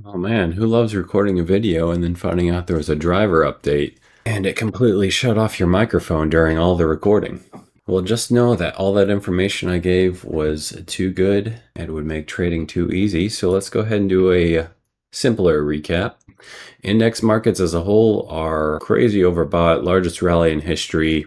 Oh man, who loves recording a video and then finding out there was a driver update and it completely shut off your microphone during all the recording? Well, just know that all that information I gave was too good and would make trading too easy. So let's go ahead and do a simpler recap. Index markets as a whole are crazy overbought, largest rally in history.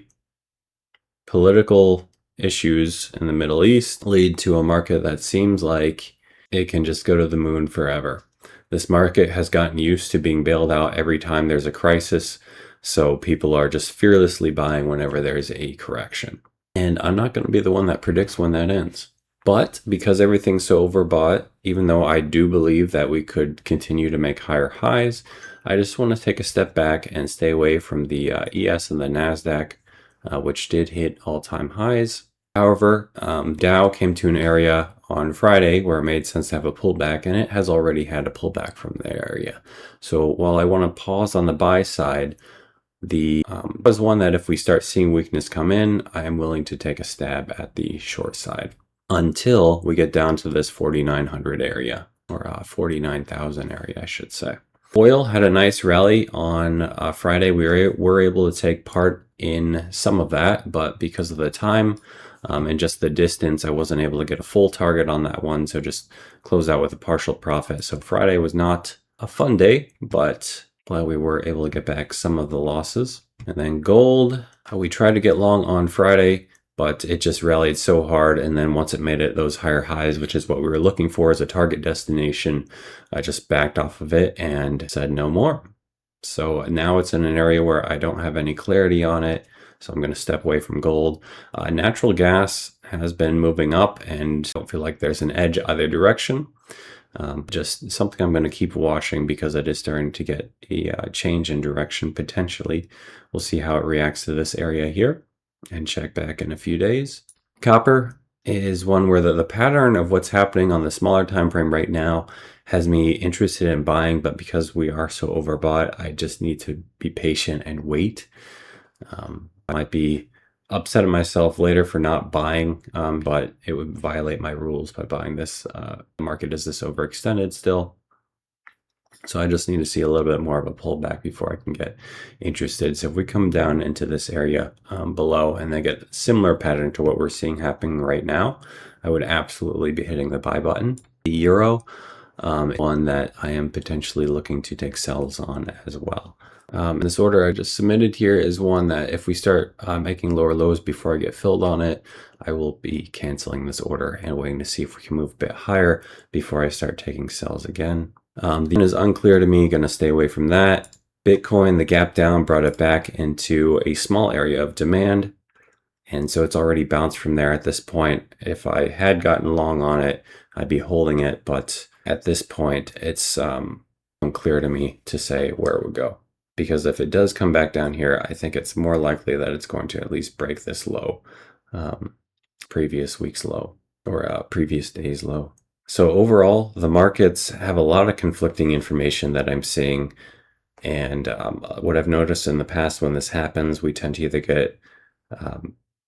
Political issues in the Middle East lead to a market that seems like it can just go to the moon forever. This market has gotten used to being bailed out every time there's a crisis, so people are just fearlessly buying whenever there's a correction. And I'm not going to be the one that predicts when that ends. But because everything's so overbought, even though I do believe that we could continue to make higher highs, I just want to take a step back and stay away from the ES and the NASDAQ, which did hit all-time highs. However, Dow came to an area on Friday where it made sense to have a pullback, and it has already had a pullback from the area. So while I want to pause on the buy side, the was one that if we start seeing weakness come in, I am willing to take a stab at the short side until we get down to this 4,900 area, or 49,000 area, I should say. Oil had a nice rally on Friday. We were able to take part in some of that, but because of the time and just the distance, I wasn't able to get a full target on that one, so just closed out with a partial profit. So Friday was not a fun day, but glad we were able to get back some of the losses. And then gold, we tried to get long on Friday, but it just rallied so hard, and then once it made it those higher highs, which is what we were looking for as a target destination, I just backed off of it and said no more. So now it's in an area where I don't have any clarity on it, so I'm going to step away from gold. Natural gas has been moving up, and I don't feel like there's an edge either direction. Just something I'm going to keep watching because it is starting to get a change in direction potentially. We'll see how it reacts to this area here and check back in a few days. Copper is one where the pattern of what's happening on the smaller time frame right now has me interested in buying, but because we are so overbought, I just need to be patient and wait. I might be upset at myself later for not buying, but it would violate my rules by buying this. The market is this overextended still. So I just need to see a little bit more of a pullback before I can get interested. So if we come down into this area below and then get a similar pattern to what we're seeing happening right now, I would absolutely be hitting the buy button. The euro, one that I am potentially looking to take sells on as well. This order I just submitted here is one that if we start making lower lows before I get filled on it, I will be canceling this order and waiting to see if we can move a bit higher before I start taking sells again. The yen is unclear to me, going to stay away from that. Bitcoin, the gap down brought it back into a small area of demand. And so it's already bounced from there at this point. If I had gotten long on it, I'd be holding it. But at this point, it's unclear to me to say where it would go. Because if it does come back down here, I think it's more likely that it's going to at least break this low, previous week's low, or previous day's low. So overall, the markets have a lot of conflicting information that I'm seeing. And what I've noticed in the past when this happens, we tend to either get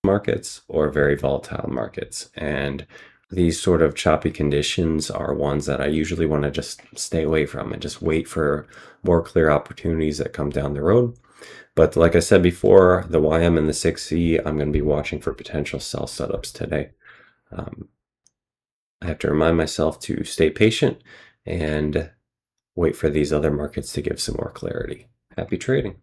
markets or very volatile markets. And these sort of choppy conditions are ones that I usually want to just stay away from and just wait for more clear opportunities that come down the road. But like I said before, the YM and the 6E, I'm going to be watching for potential sell setups today. I have to remind myself to stay patient and wait for these other markets to give some more clarity. Happy trading.